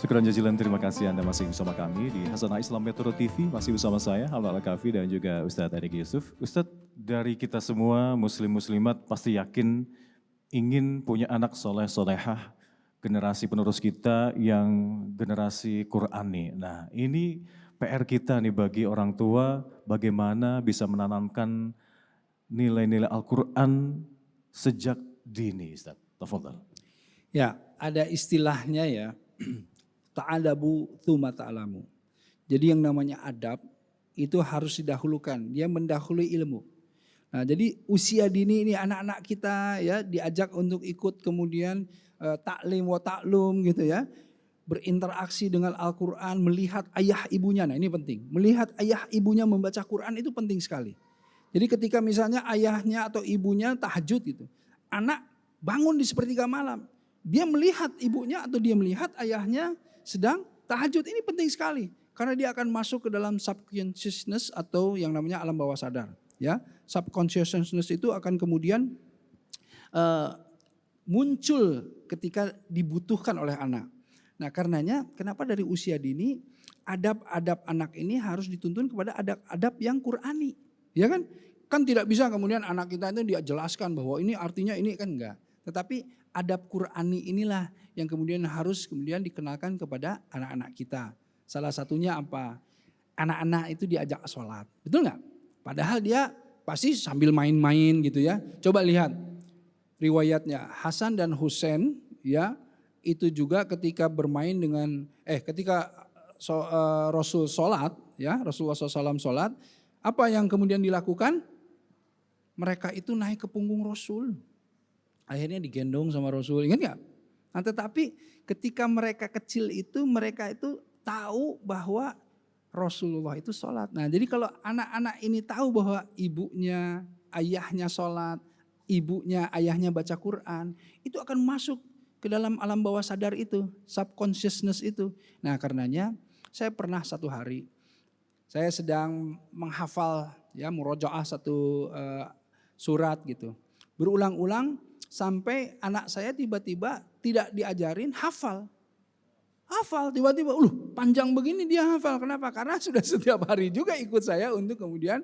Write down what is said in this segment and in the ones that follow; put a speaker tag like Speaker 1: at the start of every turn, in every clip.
Speaker 1: Syukran jazilan, terima kasih Anda masih bersama kami di Hasanah Islam Metro TV. Masih bersama saya, Halal Al-Kafi dan juga Ustadz Adik Yusuf. Ustadz, dari kita semua muslim-muslimat pasti yakin ingin punya anak soleh-solehah, generasi penerus kita yang generasi Qur'ani. Nah ini PR kita nih bagi orang tua, bagaimana bisa menanamkan nilai-nilai Al-Quran sejak dini, Ustadz. Tafadhal.
Speaker 2: Ya, ada istilahnya ya, ta'adabu tsumma ta'lamu. Jadi yang namanya adab itu harus didahulukan, dia mendahului ilmu. Nah, jadi usia dini ini anak-anak kita ya diajak untuk ikut kemudian taklim wa taklum gitu ya. Berinteraksi dengan Al-Quran, melihat ayah ibunya. Nah ini penting, melihat ayah ibunya membaca Quran itu penting sekali. Jadi ketika misalnya ayahnya atau ibunya tahajud gitu, anak bangun di sepertiga malam, dia melihat ibunya atau dia melihat ayahnya sedang tahajud, ini penting sekali. Karena dia akan masuk ke dalam subconsciousness atau yang namanya alam bawah sadar. Ya, subconsciousness itu akan kemudian muncul ketika dibutuhkan oleh anak. Nah karenanya kenapa dari usia dini adab-adab anak ini harus dituntun kepada adab-adab yang Qur'ani. Ya kan? Kan tidak bisa kemudian anak kita itu dia jelaskan bahwa ini artinya ini, kan enggak. Tetapi adab Qur'ani inilah yang kemudian harus kemudian dikenalkan kepada anak-anak kita. Salah satunya apa? Anak-anak itu diajak sholat. Betul nggak? Padahal dia pasti sambil main-main gitu ya. Coba lihat riwayatnya Hasan dan Husain ya, itu juga ketika bermain dengan ketika Rasul sholat ya, Rasulullah SAW sholat, apa yang kemudian dilakukan? Mereka itu naik ke punggung Rasul. Akhirnya digendong sama Rasul, ingat gak? Nah tetapi ketika mereka kecil itu, mereka itu tahu bahwa Rasulullah itu sholat. Nah jadi kalau anak-anak ini tahu bahwa ibunya, ayahnya sholat, ibunya, ayahnya baca Quran, itu akan masuk ke dalam alam bawah sadar itu, subconsciousness itu. Nah karenanya saya pernah satu hari, saya sedang menghafal ya murojaah satu surat gitu. Berulang-ulang sampai anak saya tiba-tiba tidak diajarin hafal. Hafal tiba-tiba, panjang begini dia hafal. Kenapa? Karena sudah setiap hari juga ikut saya untuk kemudian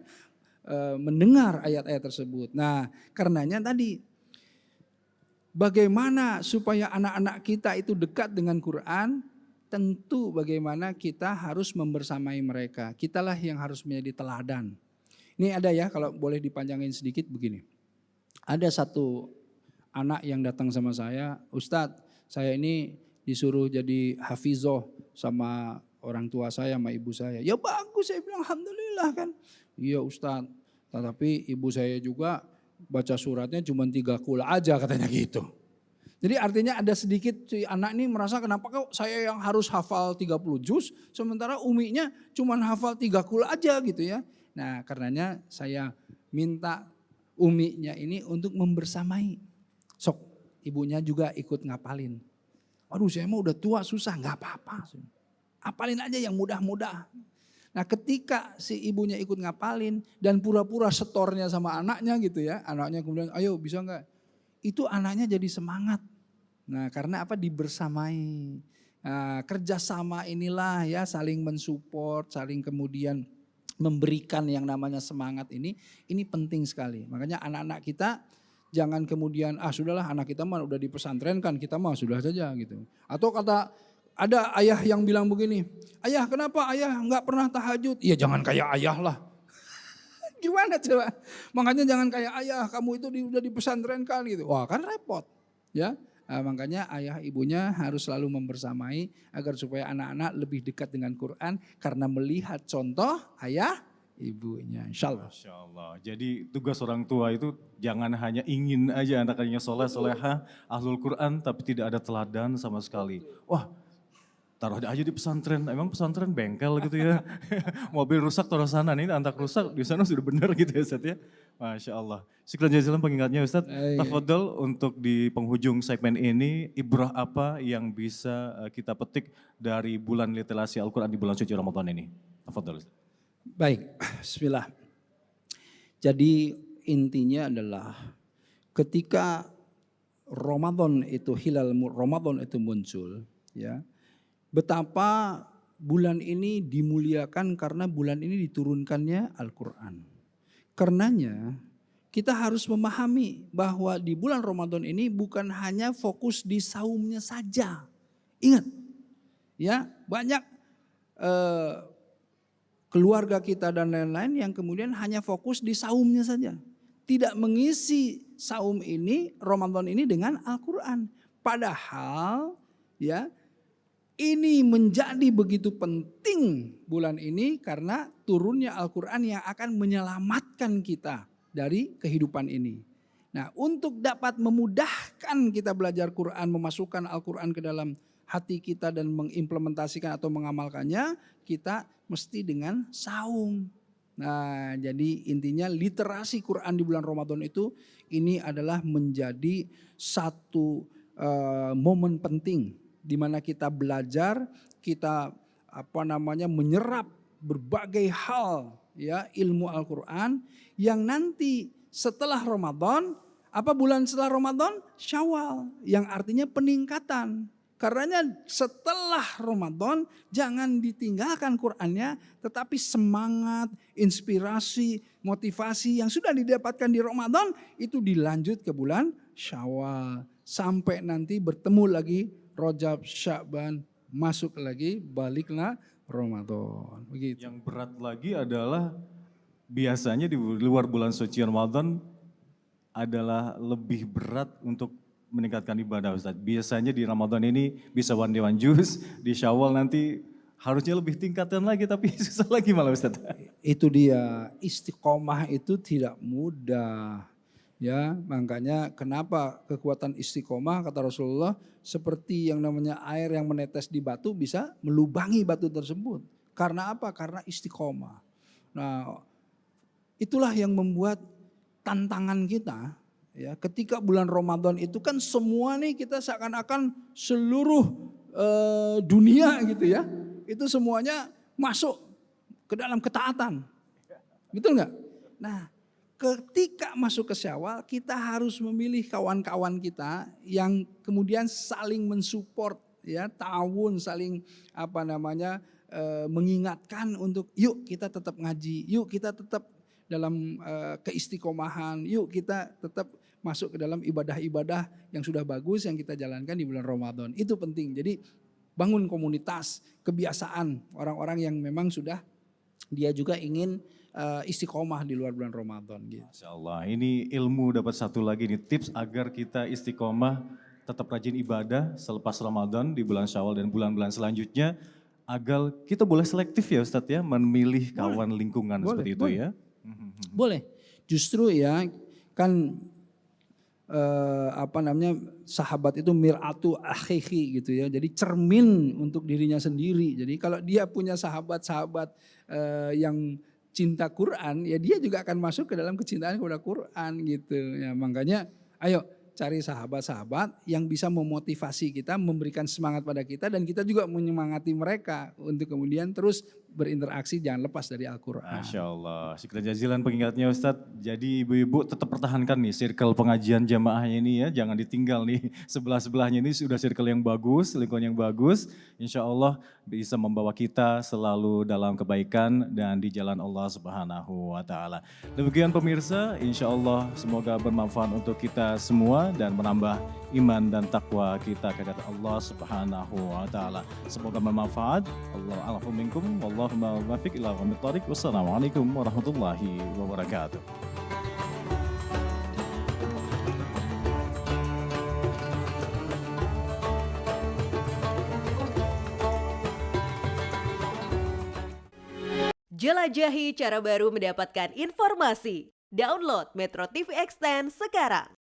Speaker 2: mendengar ayat-ayat tersebut. Nah karenanya tadi bagaimana supaya anak-anak kita itu dekat dengan Quran, tentu bagaimana kita harus membersamai mereka. Kitalah yang harus menjadi teladan. Ini ada ya, kalau boleh dipanjangin sedikit begini. Ada satu anak yang datang sama saya, Ustadz saya ini disuruh jadi hafizoh sama orang tua saya, sama ibu saya. Ya bagus, saya bilang alhamdulillah kan. Iya Ustadz, tetapi ibu saya juga baca suratnya cuma 3 kul aja katanya gitu. Jadi artinya ada sedikit si anak ini merasa kenapa kok saya yang harus hafal 30 juz sementara uminya cuma hafal 3 kul aja gitu ya. Nah karenanya saya minta uminya ini untuk membersamai. Sok ibunya juga ikut ngapalin. Aduh saya mah udah tua susah, nggak apa-apa. Apalin aja yang mudah-mudah. Nah ketika si ibunya ikut ngapalin dan pura-pura setornya sama anaknya gitu ya. Anaknya kemudian ayo bisa nggak? Itu anaknya jadi semangat. Nah karena apa? Dibersamai. Nah, kerjasama inilah ya saling mensupport, saling kemudian memberikan yang namanya semangat ini penting sekali. Makanya anak-anak kita jangan kemudian sudahlah anak kita mah udah di pesantren kan kita mah sudah saja gitu. Atau kata ada ayah yang bilang begini, ayah kenapa ayah nggak pernah tahajud? Iya jangan kayak ayah lah. Gimana coba? Makanya jangan kayak ayah, kamu itu udah di pesantren kan gitu. Wah kan repot ya. Nah, makanya ayah ibunya harus selalu membersamai agar supaya anak-anak lebih dekat dengan Quran karena melihat contoh ayah ibunya, insya Allah.
Speaker 1: Masya Allah. Jadi tugas orang tua itu jangan hanya ingin aja anak-anaknya soleh, soleha, ahlul Quran, tapi tidak ada teladan sama sekali. Wah, taruh aja di pesantren. Emang pesantren bengkel gitu ya. Mobil rusak taruh sana, nih anak rusak di sana sudah benar gitu ya Ustaz ya. Masya Allah. Syukran jazilan pengingatnya Ustaz. Tafadhol untuk di penghujung segmen ini, ibrah apa yang bisa kita petik dari bulan literasi Al-Quran di bulan suci Ramadan ini? Tafadhol Ustaz.
Speaker 2: Baik, bismillah. Jadi intinya adalah ketika Ramadan itu hilal Ramadan itu muncul ya. betapa bulan ini dimuliakan karena bulan ini diturunkannya Al-Quran. Karenanya kita harus memahami bahwa di bulan Ramadan ini bukan hanya fokus di saumnya saja. Ingat, ya banyak keluarga kita dan lain-lain yang kemudian hanya fokus di saumnya saja. Tidak mengisi saum ini, Ramadan ini dengan Al-Quran. Padahal ya ini menjadi begitu penting bulan ini karena turunnya Al-Quran yang akan menyelamatkan kita dari kehidupan ini. Nah, untuk dapat memudahkan kita belajar Quran, memasukkan Al-Quran ke dalam hati kita dan mengimplementasikan atau mengamalkannya, kita mesti dengan saum. Nah, jadi intinya literasi Quran di bulan Ramadan itu ini adalah menjadi satu momen penting di mana kita belajar, kita menyerap berbagai hal ya ilmu Al-Quran yang nanti setelah Ramadan, apa bulan setelah Ramadan? Syawal, yang artinya peningkatan. Karenanya setelah Ramadan jangan ditinggalkan Qur'annya, tetapi semangat, inspirasi, motivasi yang sudah didapatkan di Ramadan itu dilanjut ke bulan Syawal. Sampai nanti bertemu lagi Rajab, Sya'ban, masuk lagi, baliklah Ramadan. Begitu.
Speaker 1: Yang berat lagi adalah biasanya di luar bulan suci Ramadan adalah lebih berat untuk meningkatkan ibadah, Ustaz. Biasanya di Ramadan ini bisa one day one juice, di Syawal nanti harusnya lebih tingkatan lagi tapi susah lagi malah, Ustaz.
Speaker 2: Itu dia, istiqomah itu tidak mudah. Ya, makanya kenapa kekuatan istiqomah kata Rasulullah seperti yang namanya air yang menetes di batu bisa melubangi batu tersebut. Karena apa? Karena istiqomah. Nah, itulah yang membuat tantangan kita ya, ketika bulan Ramadan itu kan semua nih kita seakan-akan seluruh dunia gitu ya. Itu semuanya masuk ke dalam ketaatan. Betul nggak? Nah, ketika masuk ke Syawal kita harus memilih kawan-kawan kita yang kemudian saling mensupport ya, ta'awun, saling mengingatkan untuk yuk kita tetap ngaji, yuk kita tetap dalam keistiqomahan, yuk kita tetap masuk ke dalam ibadah-ibadah yang sudah bagus yang kita jalankan di bulan Ramadan. Itu penting. Jadi bangun komunitas, kebiasaan orang-orang yang memang sudah dia juga ingin istiqomah di luar bulan Ramadan. Gitu.
Speaker 1: Masya Allah, ini ilmu dapat satu lagi nih, tips agar kita istiqomah tetap rajin ibadah selepas Ramadan di bulan Syawal dan bulan-bulan selanjutnya agar kita boleh selektif ya Ustadz ya, memilih kawan lingkungan seperti itu ya.
Speaker 2: Boleh, justru ya kan sahabat itu mir'atu akhihi gitu ya. Jadi cermin untuk dirinya sendiri. Jadi kalau dia punya sahabat-sahabat yang cinta Quran, ya dia juga akan masuk ke dalam kecintaan kepada Quran gitu. Ya makanya ayo cari sahabat-sahabat yang bisa memotivasi kita, memberikan semangat pada kita dan kita juga menyemangati mereka untuk kemudian terus berinteraksi, jangan lepas dari Al-Quran.
Speaker 1: Masya Allah, syukur jazilan pengingatnya Ustadz. Jadi ibu-ibu tetap pertahankan nih circle pengajian jamaahnya ini ya, jangan ditinggal nih. Sebelah-sebelahnya ini sudah circle yang bagus, lingkungan yang bagus. Insya Allah bisa membawa kita selalu dalam kebaikan dan di jalan Allah Subhanahu wa Ta'ala. Demikian pemirsa, insya Allah semoga bermanfaat untuk kita semua dan menambah iman dan takwa kita kepada Allah Subhanahu wa Ta'ala. Semoga bermanfaat. Allahu minkum, Allahumma wafiq ila aqwamit thariq. Wassalamualaikum warahmatullahi wabarakatuh.
Speaker 3: Jelajahi cara baru mendapatkan informasi. Download Metro TV Extend sekarang.